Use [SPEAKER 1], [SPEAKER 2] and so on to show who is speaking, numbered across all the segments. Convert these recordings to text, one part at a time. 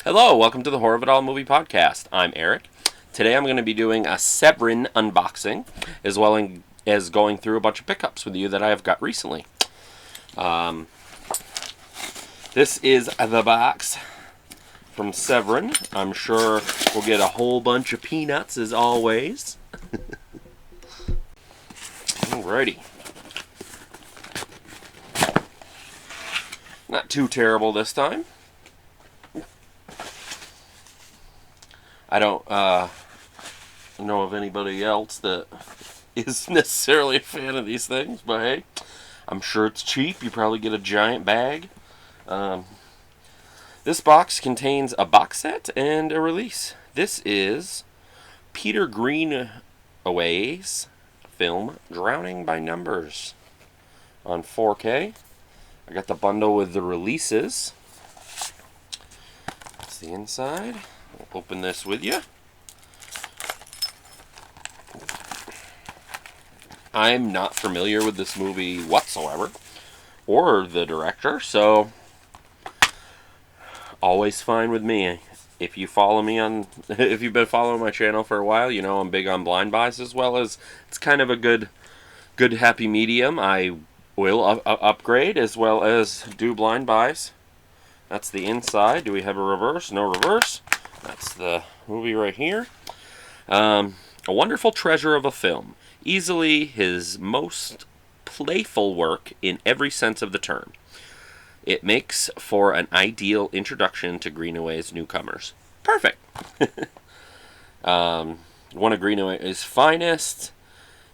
[SPEAKER 1] Hello, welcome to the Horror of It All movie podcast. I'm Eric. Today I'm going to be doing a Severin unboxing, as well as going through a bunch of pickups with you that I have got recently. This is the box from Severin. I'm sure we'll get a whole bunch of peanuts as always. Alrighty. Not too terrible this time. I don't know of anybody else that is necessarily a fan of these things, but hey, I'm sure it's cheap. You probably get a giant bag. This box contains a box set and a release. This is Peter Greenaway's film Drowning by Numbers on 4K. I got the bundle with the releases. That's the inside. I'll open this with you. I'm not familiar with this movie whatsoever, or the director, so always fine with me. If you follow me on, if you've been following my channel for a while, you know I'm big on blind buys, as well as it's kind of a good happy medium. I will upgrade as well as do blind buys. That's the inside. Do we have a reverse? No reverse. That's the movie right here. A wonderful treasure of a film. Easily his most playful work in every sense of the term. It makes for an ideal introduction to Greenaway's newcomers. Perfect. One of Greenaway's finest.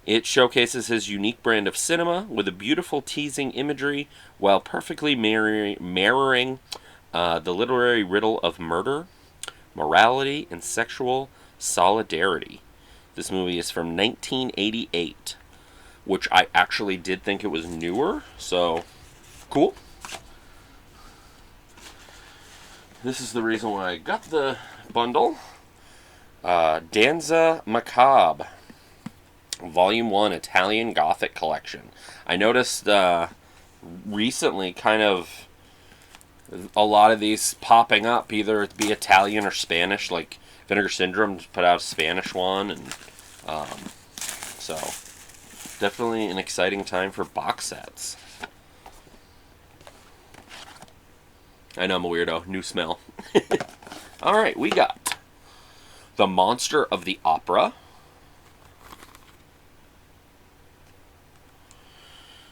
[SPEAKER 1] It showcases his unique brand of cinema with a beautiful teasing imagery while perfectly mirroring the literary riddle of murder, morality, and sexual solidarity. This movie is from 1988, which I actually did think it was newer, so cool. This is the reason why I got the bundle. Danza Macabre, Volume 1 Italian Gothic Collection. I noticed recently kind of a lot of these popping up, either it be Italian or Spanish, like Vinegar Syndrome put out a Spanish one, and so definitely an exciting time for box sets. I know I'm a weirdo. New smell. Alright, we got The Monster of the Opera.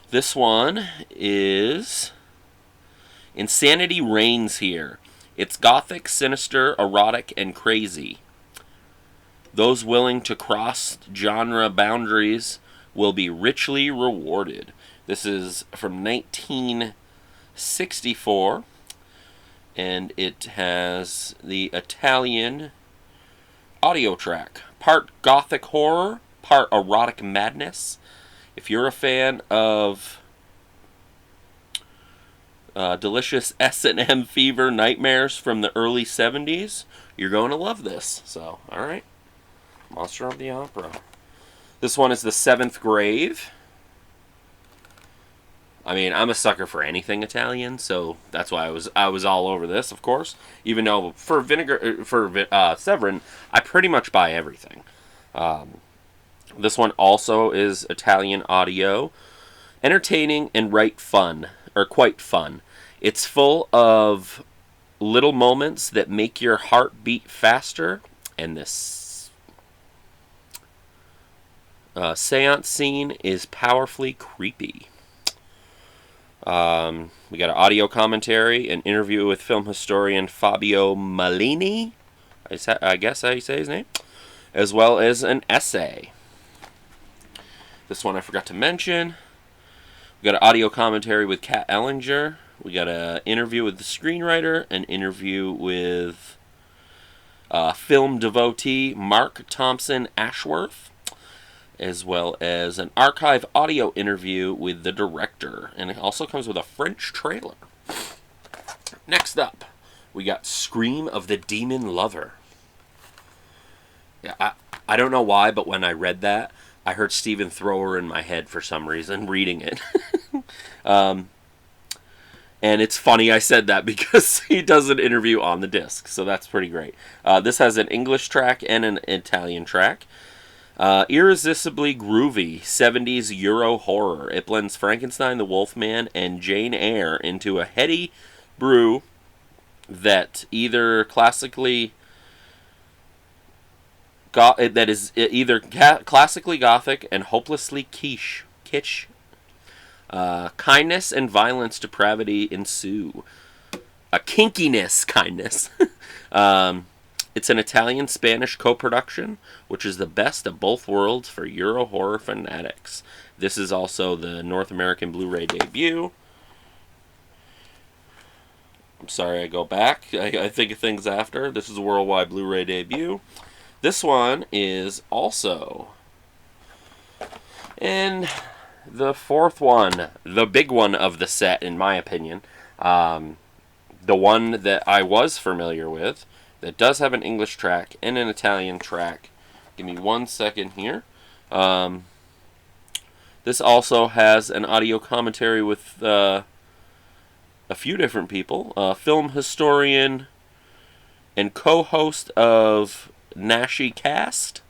[SPEAKER 1] This one is Insanity Reigns Here. It's gothic, sinister, erotic, and crazy. Those willing to cross genre boundaries will be richly rewarded. This is from 1964, and it has the Italian audio track. Part gothic horror, part erotic madness. If you're a fan of delicious S&M fever nightmares from the early 70s, you're going to love this. So, alright. Monster of the Opera. This one is The Seventh Grave. I mean, I'm a sucker for anything Italian, so that's why I was all over this, of course. Even though for Severin, I pretty much buy everything. This one also is Italian audio. Entertaining and quite fun. It's full of little moments that make your heart beat faster, and this seance scene is powerfully creepy. We got an audio commentary, an interview with film historian Fabio Malini, I guess how you say his name, as well as an essay. This one I forgot to mention. We got an audio commentary with Kat Ellinger. We got an interview with the screenwriter, an interview with film devotee Mark Thompson Ashworth, as well as an archive audio interview with the director. And it also comes with a French trailer. Next up, we got Scream of the Demon Lover. Yeah, I don't know why, but when I read that, I heard Stephen Thrower in my head for some reason, reading it. And it's funny I said that because he does an interview on the disc, so that's pretty great. This has an English track and an Italian track. Irresistibly groovy 70s Euro horror. It blends Frankenstein, the Wolfman, and Jane Eyre into a heady brew that is either classically gothic and hopelessly kitsch. Kindness and violence, depravity ensue. A kinkiness kindness. It's an Italian-Spanish co-production, which is the best of both worlds for Euro horror fanatics. This is also the North American Blu-ray debut. I'm sorry, I go back. I think of things after. This is a worldwide Blu-ray debut. This one is also in the fourth one, the big one of the set, in my opinion. The one that I was familiar with, that does have an English track and an Italian track. Give me 1 second here. This also has an audio commentary with a few different people. Film historian and co-host of Nashi Cast,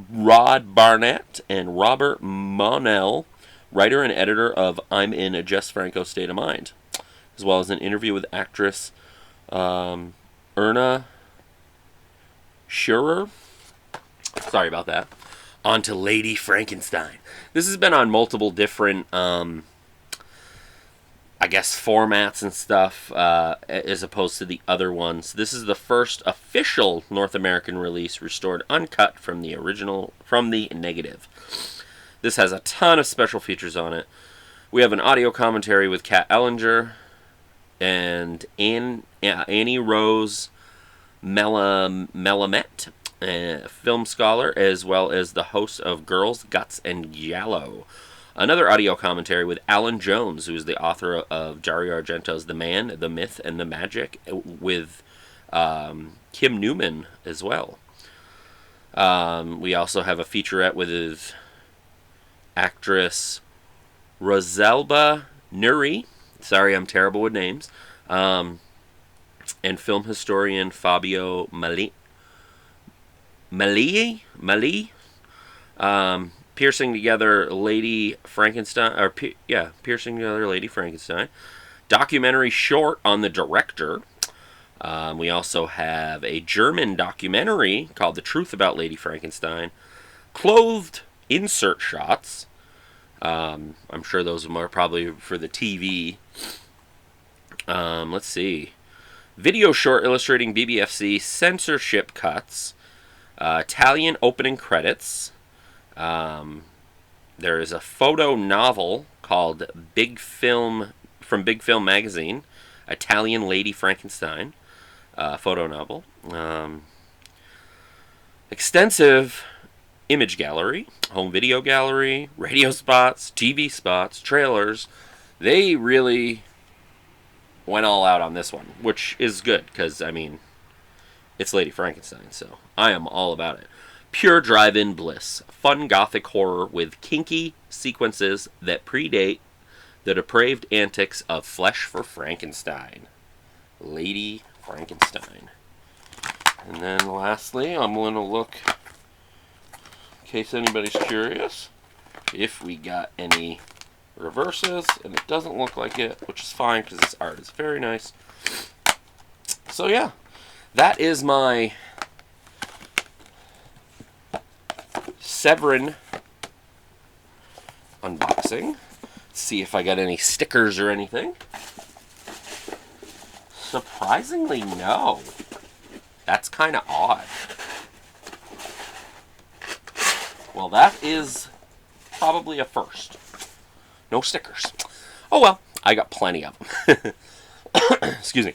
[SPEAKER 1] Rod Barnett, and Robert Monell, writer and editor of I'm in a Jess Franco State of Mind, as well as an interview with actress Erna Schurer. Sorry about that. On to Lady Frankenstein. This has been on multiple different, I guess, formats and stuff, as opposed to the other ones. This is the first official North American release, restored uncut from the negative. This has a ton of special features on it. We have an audio commentary with Kat Ellinger and Annie Rose Melamed, film scholar, as well as the host of Girls, Guts, and Giallo. Another audio commentary with Alan Jones, who is the author of Dario Argento's The Man, the Myth, and the Magic, with Kim Newman as well. We also have a featurette with actress Rosalba Nuri. Sorry, I'm terrible with names. And film historian Fabio Mali, piercing together Lady Frankenstein, piercing together Lady Frankenstein. Documentary short on the director. We also have a German documentary called The Truth About Lady Frankenstein. Clothed insert shots. I'm sure those are more probably for the TV. Let's see. Video short illustrating BBFC censorship cuts. Italian opening credits. There is a photo novel called Big Film, from Big Film Magazine. Italian Lady Frankenstein. Photo novel. Extensive image gallery, home video gallery, radio spots, TV spots, trailers. They really went all out on this one, which is good because, I mean, it's Lady Frankenstein, so I am all about it. Pure drive-in bliss. Fun gothic horror with kinky sequences that predate the depraved antics of Flesh for Frankenstein. Lady Frankenstein. And then lastly, I'm going to look, in case anybody's curious, if we got any reverses, and it doesn't look like it, which is fine because this art is very nice. So yeah, that is my Severin unboxing. Let's see if I got any stickers or anything. Surprisingly, no. That's kind of odd. Well, that is probably a first. No stickers. Oh well, I got plenty of them. Excuse me.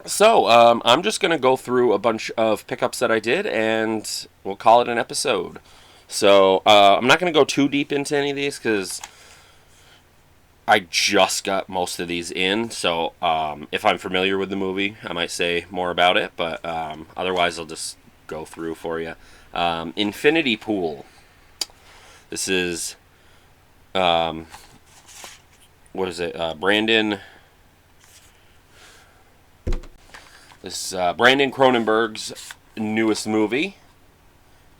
[SPEAKER 1] So, I'm just going to go through a bunch of pickups that I did, and we'll call it an episode. So, I'm not going to go too deep into any of these, because I just got most of these in. So, if I'm familiar with the movie, I might say more about it, but otherwise I'll just go through for you. Infinity Pool. This is, what is it? Brandon This Brandon Cronenberg's newest movie,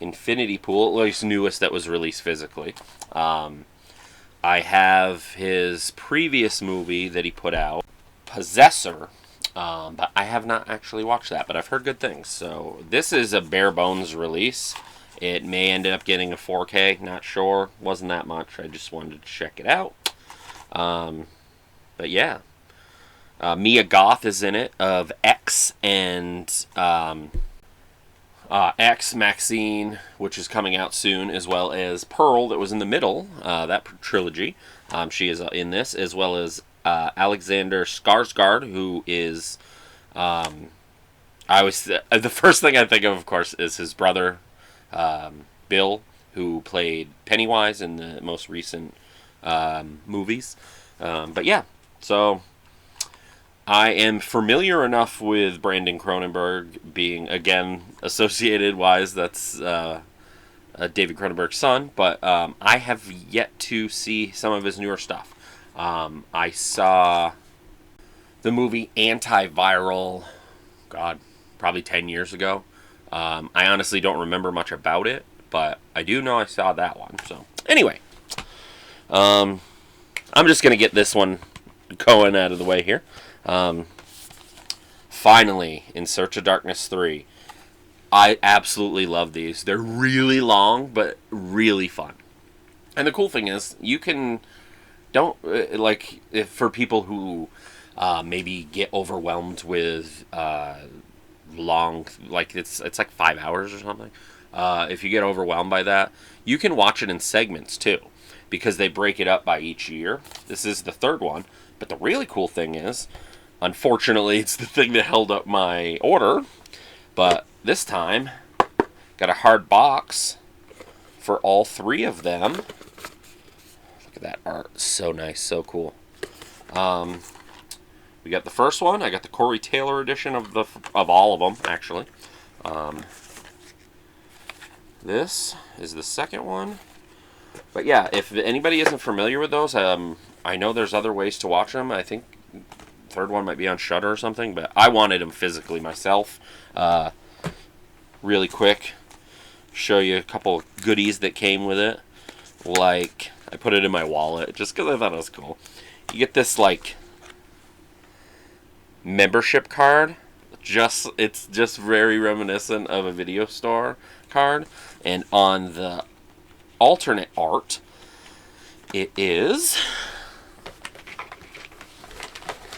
[SPEAKER 1] Infinity Pool, at least newest that was released physically. I have his previous movie that he put out, Possessor, but I have not actually watched that, but I've heard good things. So this is a bare bones release. It may end up getting a 4K, not sure. Wasn't that much. I just wanted to check it out. But yeah. Mia Goth is in it, of X and X, Maxine, which is coming out soon, as well as Pearl, that was in the middle, that trilogy. She is in this, as well as Alexander Skarsgård, who is... the first thing I think of course, is his brother, Bill, who played Pennywise in the most recent movies. But yeah, so... I am familiar enough with Brandon Cronenberg, being, again, associated-wise, that's David Cronenberg's son, but I have yet to see some of his newer stuff. I saw the movie Antiviral, God, probably 10 years ago. I honestly don't remember much about it, but I do know I saw that one. So, anyway, I'm just going to get this one going out of the way here. Finally, In Search of Darkness 3. I absolutely love these. They're really long, but really fun. And the cool thing is, you can... for people who maybe get overwhelmed with long... Like, it's like 5 hours or something. If you get overwhelmed by that, you can watch it in segments, too. Because they break it up by each year. This is the third one. But the really cool thing is... Unfortunately, it's the thing that held up my order, but this time, got a hard box for all three of them. Look at that art, so nice, so cool. We got the first one. I got the Corey Taylor edition of all of them, actually. This is the second one. But yeah, if anybody isn't familiar with those, I know there's other ways to watch them. I think third one might be on Shudder or something, but I wanted them physically myself. Really quick, show you a couple goodies that came with it. Like, I put it in my wallet just because I thought it was cool. You get this, like, membership card. It's just very reminiscent of a video store card. And on the alternate art, it is...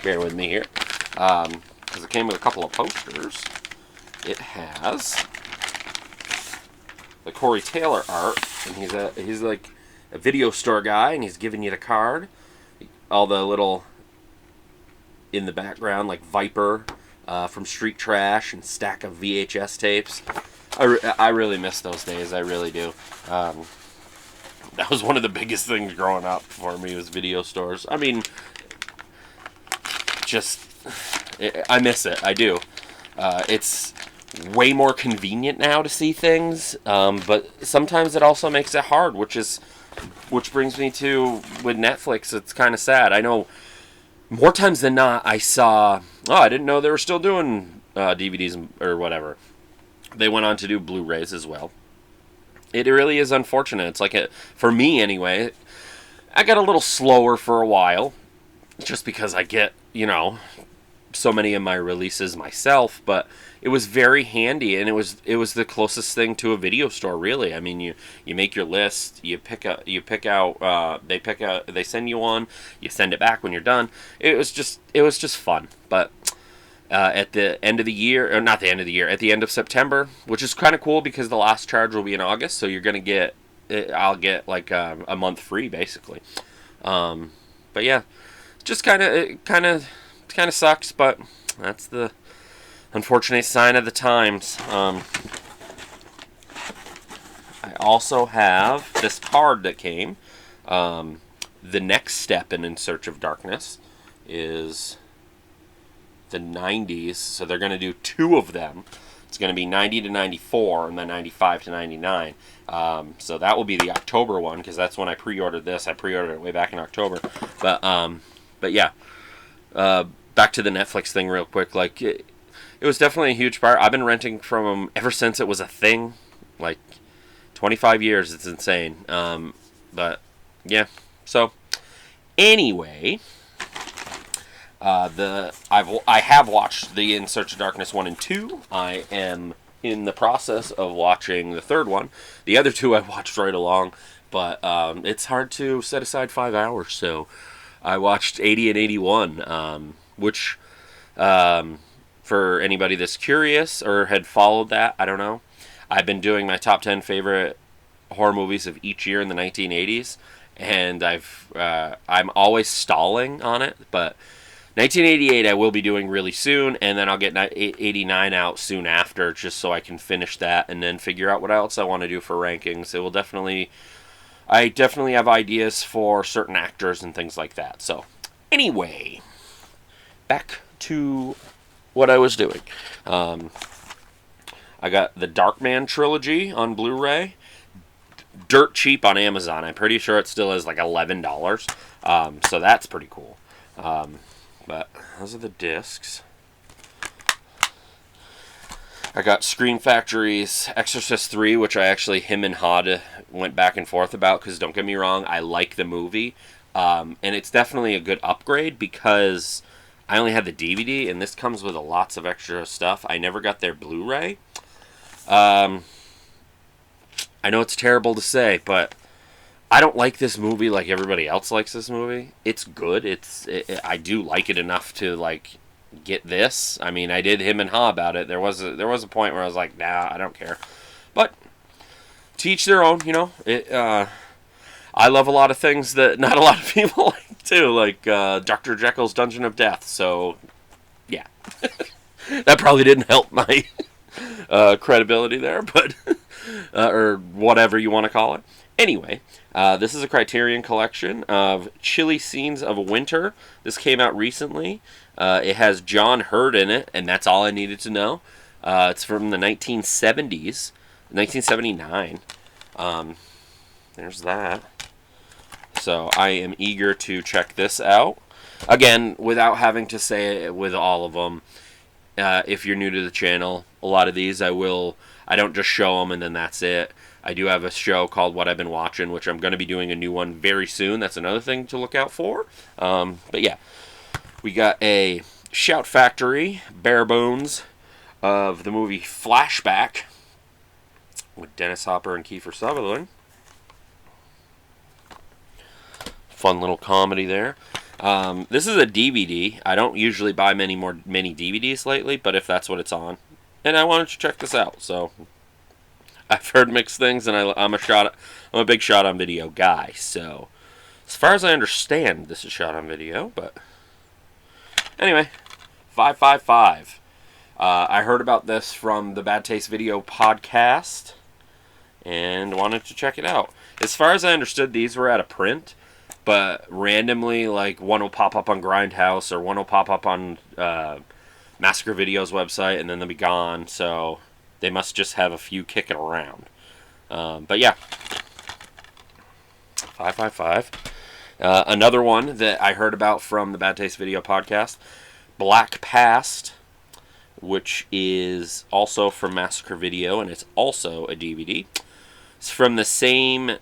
[SPEAKER 1] Bear with me here, because it came with a couple of posters. It has the Corey Taylor art, and he's like a video store guy, and he's giving you the card. All the little in the background, like Viper from Street Trash, and stack of VHS tapes. I really miss those days. I really do. That was one of the biggest things growing up for me, was video stores. I mean, I miss it. I do. It's way more convenient now to see things, but sometimes it also makes it hard, which brings me to, with Netflix, it's kind of sad. I know more times than not I didn't know they were still doing DVDs or whatever. They went on to do Blu-rays as well. It really is unfortunate. It's like, for me anyway, I got a little slower for a while, just because I get, so many of my releases myself, but it was very handy, and it was the closest thing to a video store, really. I mean, you make your list, they send you one, you send it back when you're done. It was just fun. But at the end of the year, or not the end of the year, at the end of September, which is kind of cool because the last charge will be in August, so you're gonna get, I'll get like a month free basically. But yeah, just kind of sucks, but that's the unfortunate sign of the times. I also have this card that came. The next step in Search of Darkness is the 90s, so they're going to do two of them. It's going to be 90 to 94 and then 95 to 99. So that will be the October one, because that's when I pre-ordered this. I pre-ordered it way back in October. But yeah, back to the Netflix thing real quick. Like, it was definitely a huge part. I've been renting from them ever since it was a thing, like 25 years. It's insane. But yeah. So anyway, I have watched the In Search of Darkness 1 and 2. I am in the process of watching the third one. The other two I watched right along, but it's hard to set aside 5 hours. So I watched 80 and 81, which for anybody that's curious or had followed that, I don't know. I've been doing my top 10 favorite horror movies of each year in the 1980s, and I'm always stalling on it, but 1988 I will be doing really soon, and then I'll get 89 out soon after, just so I can finish that and then figure out what else I want to do for rankings. I definitely have ideas for certain actors and things like that. So anyway, back to what I was doing. I got the Darkman trilogy on Blu-ray. Dirt cheap on Amazon. I'm pretty sure it still is like $11. So that's pretty cool. But those are the discs. I got Scream Factory's Exorcist 3, which him and Hod went back and forth about, because don't get me wrong, I like the movie. And it's definitely a good upgrade, because I only had the DVD, and this comes with lots of extra stuff. I never got their Blu-ray. I know it's terrible to say, but I don't like this movie like everybody else likes this movie. It's good. I do like it enough to like get this. I mean, I did him and Ha about it. There was a point where I was like, nah, I don't care. But to each their own, you know. I love a lot of things that not a lot of people like too, like Dr. Jekyll's Dungeon of Death. So yeah, that probably didn't help my credibility there, but or whatever you want to call it. Anyway, this is a Criterion collection of Chilly Scenes of Winter. This came out recently. It has John Hurt in it, and that's all I needed to know. It's from the 1970s, 1979. There's that. So I am eager to check this out. Again, without having to say it with all of them, if you're new to the channel, a lot of these I don't just show them and then that's it. I do have a show called What I've Been Watching, which I'm going to be doing a new one very soon. That's another thing to look out for. But yeah, we got a Shout Factory, bare bones, of the movie Flashback with Dennis Hopper and Kiefer Sutherland. Fun little comedy there. This is a DVD. I don't usually buy many DVDs lately, but if that's what it's on, and I wanted to check this out, so I've heard mixed things, and I'm a big shot on video guy. So as far as I understand, this is shot on video. But anyway, 555. I heard about this from the Bad Taste Video podcast and wanted to check it out. As far as I understood, these were out of print. But randomly, like, one will pop up on Grindhouse or one will pop up on Massacre Video's website, and then they'll be gone. So they must just have a few kicking around. But yeah, 555. Another one that I heard about from the Bad Taste Video podcast, Black Past, which is also from Massacre Video, and it's also a DVD. It's from the same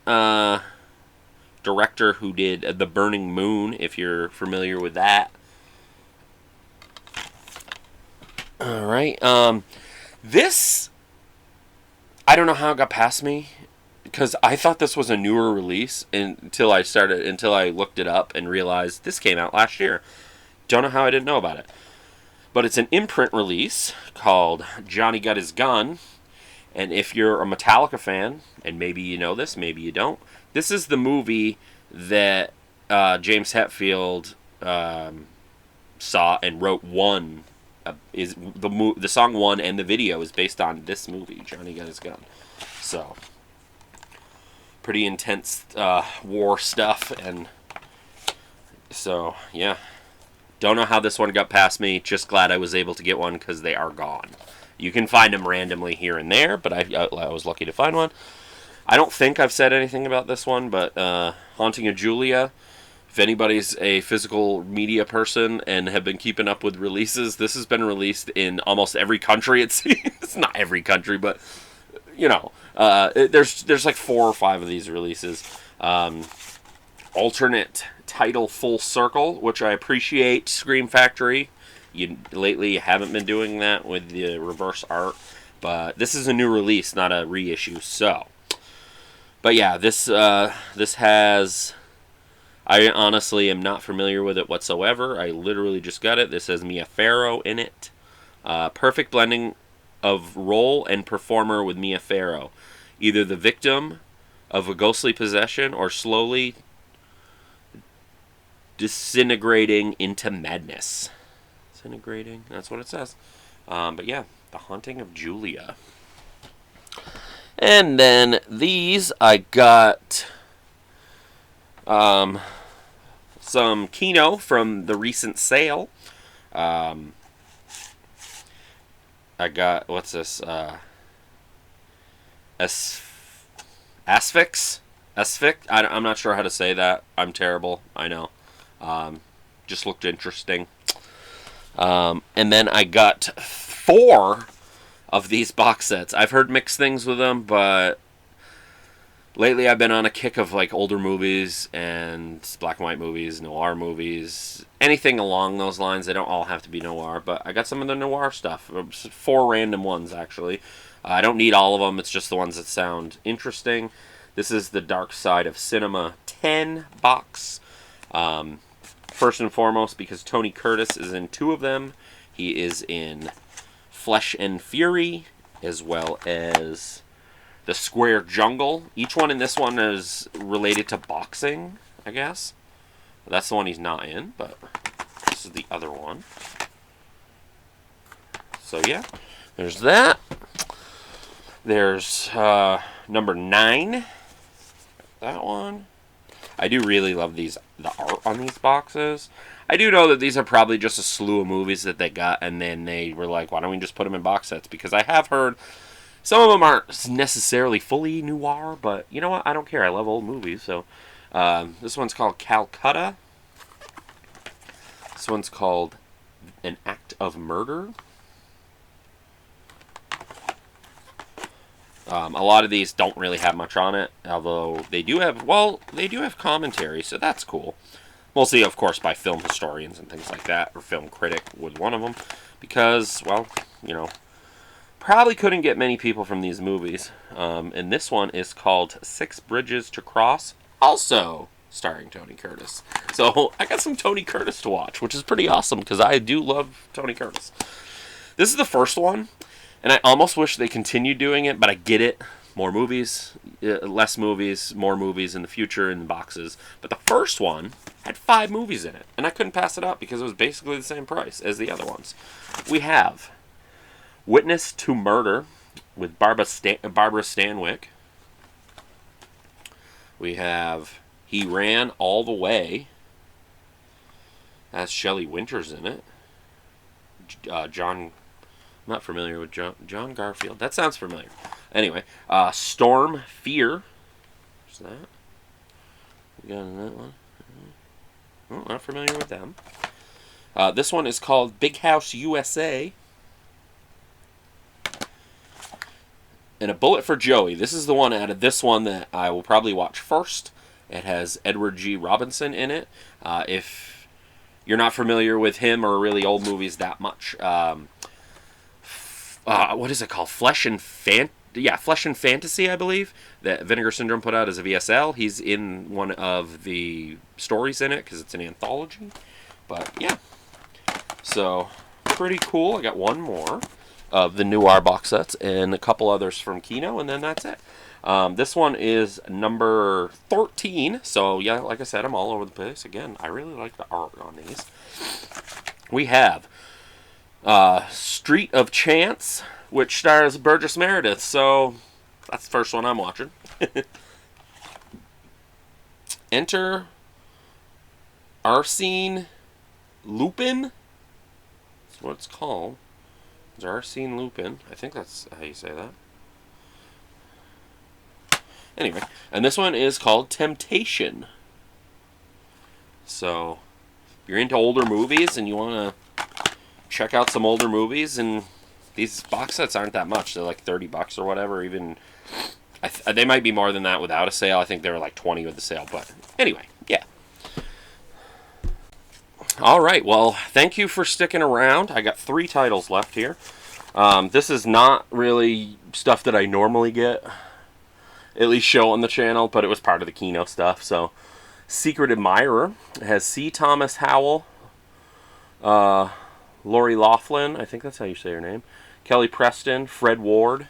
[SPEAKER 1] director who did The Burning Moon, if you're familiar with that. Alright, this, I don't know how it got past me, because I thought this was a newer release until I looked it up and realized this came out last year. Don't know how I didn't know about it. But it's an imprint release called Johnny Got His Gun, and if you're a Metallica fan, and maybe you know this, maybe you don't, this is the movie that James Hetfield saw and wrote One. Is the song One and the video is based on this movie, Johnny Got His Gun. So, pretty intense war stuff, and so, yeah. Don't know how this one got past me, just glad I was able to get one because they are gone. You can find them randomly here and there, but I was lucky to find one. I don't think I've said anything about this one, but Haunting of Julia, if anybody's a physical media person and have been keeping up with releases, this has been released in almost every country, it seems. Not every country, but, you know, there's like 4 or 5 of these releases. Alternate title Full Circle, which I appreciate, Scream Factory. You lately haven't been doing that with the reverse art, but this is a new release, not a reissue, so. But yeah, this has... I honestly am not familiar with it whatsoever. I literally just got it. This has Mia Farrow in it. Perfect blending of role and performer with Mia Farrow. Either the victim of a ghostly possession or slowly disintegrating into madness. Disintegrating? That's what it says. But yeah, The Haunting of Julia. And then these I got... some Kino from the recent sale. I got, what's this? Asphyx? I'm not sure how to say that. I'm terrible. I know. Just looked interesting. And then I got 4 of these box sets. I've heard mixed things with them, but lately I've been on a kick of like older movies and black and white movies, noir movies, anything along those lines. They don't all have to be noir, but I got some of the noir stuff. 4 random ones, actually. I don't need all of them. It's just the ones that sound interesting. This is the Dark Side of Cinema 10 box. First and foremost, because Tony Curtis is in 2 of them. He is in Flesh and Fury, as well as The Square Jungle. Each one in this one is related to boxing, I guess. That's the one he's not in, but this is the other one. So yeah, there's that. There's number 9. That one. I do really love the art on these boxes. I do know that these are probably just a slew of movies that they got, and then they were like, why don't we just put them in box sets? Because I have heard some of them aren't necessarily fully noir, but you know what? I don't care. I love old movies. So this one's called Calcutta. This one's called An Act of Murder. A lot of these don't really have much on it, although they do have commentary, so that's cool. Mostly, of course, by film historians and things like that, or film critic was one of them, because, well, you know, probably couldn't get many people from these movies. And this one is called 6 Bridges to Cross, also starring Tony Curtis. So I got some Tony Curtis to watch, which is pretty awesome, because I do love Tony Curtis. This is the first one. And I almost wish they continued doing it, but I get it. More movies, less movies, more movies in the future in the boxes. But the first one had 5 movies in it, and I couldn't pass it up because it was basically the same price as the other ones. We have Witness to Murder with Barbara Stanwyck. We have He Ran All the Way. Has Shelley Winters in it. I'm not familiar with John Garfield. That sounds familiar. Anyway, Storm Fear. What's that? We got that one. Oh, not familiar with them. This one is called Big House USA. And A Bullet for Joey. This is the one out of this one that I will probably watch first. It has Edward G. Robinson in it. If you're not familiar with him or really old movies that much, what is it called? Flesh and Fantasy, I believe, that Vinegar Syndrome put out as a VSL. He's in one of the stories in it because it's an anthology. But yeah, so pretty cool. I got one more of the noir box sets and a couple others from Kino, and then that's it. This one is number 13. So yeah, like I said, I'm all over the place. Again, I really like the art on these. We have Street of Chance, which stars Burgess Meredith. So that's the first one I'm watching. Enter Arsene Lupin. That's what it's called. It's Arsene Lupin. I think that's how you say that. Anyway, and this one is called Temptation. So if you're into older movies and you want to check out some older movies, and these box sets aren't that much. They're like $30 or whatever. Even they might be more than that without a sale. I think they were like 20 with the sale. But anyway, yeah. All right. Well, thank you for sticking around. I got 3 titles left here. This is not really stuff that I normally get, at least show on the channel, but it was part of the Kino stuff. So, Secret Admirer has C. Thomas Howell, Lori Loughlin, I think that's how you say her name, Kelly Preston, Fred Ward.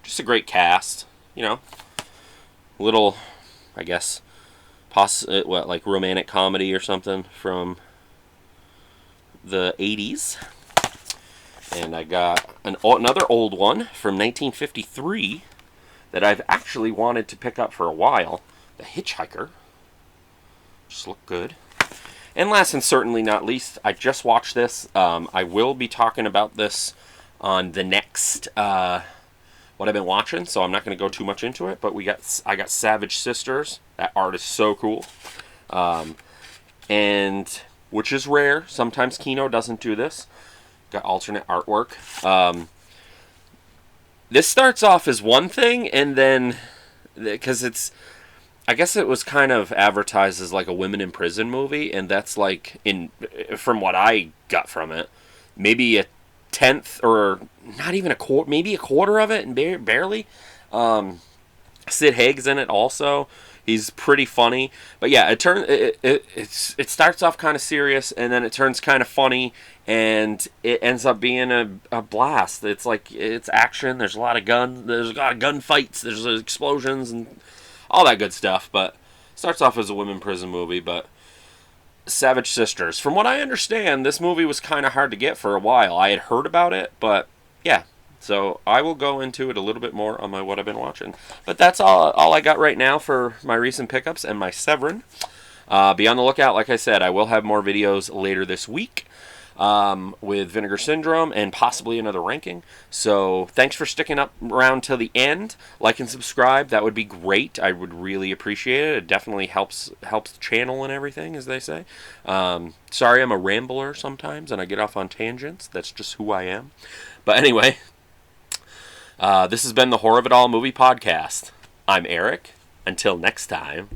[SPEAKER 1] Just a great cast, you know. Little, I guess, like romantic comedy or something from the 80s. And I got another old one from 1953 that I've actually wanted to pick up for a while. The Hitchhiker. Just look good. And last and certainly not least, I just watched this. I will be talking about this on the next what I've been watching, so I'm not going to go too much into it. But I got Savage Sisters. That art is so cool, and which is rare. Sometimes Kino doesn't do this. Got alternate artwork. This starts off as one thing, and then because I guess it was kind of advertised as like a women in prison movie, and that's like from what I got from it, maybe a tenth or not even a quarter, maybe a quarter of it, and barely. Sid Haig's in it also. He's pretty funny, but yeah, it starts off kind of serious, and then it turns kind of funny, and it ends up being a blast. It's like it's action. There's a lot of gun fights. There's explosions and all that good stuff. But it starts off as a women prison movie. But Savage Sisters, from what I understand, this movie was kind of hard to get for a while. I had heard about it, but yeah. So I will go into it a little bit more on my what I've been watching. But that's all I got right now for my recent pickups and my Severin. Be on the lookout. Like I said, I will have more videos later this week with Vinegar Syndrome and possibly another ranking. So thanks for sticking up around till the end. Like and subscribe. That would be great. I would really appreciate it. It definitely helps the channel and everything, as they say. Sorry I'm a rambler sometimes and I get off on tangents. That's just who I am. But anyway... this has been the Horror of It All Movie Podcast. I'm Eric. Until next time.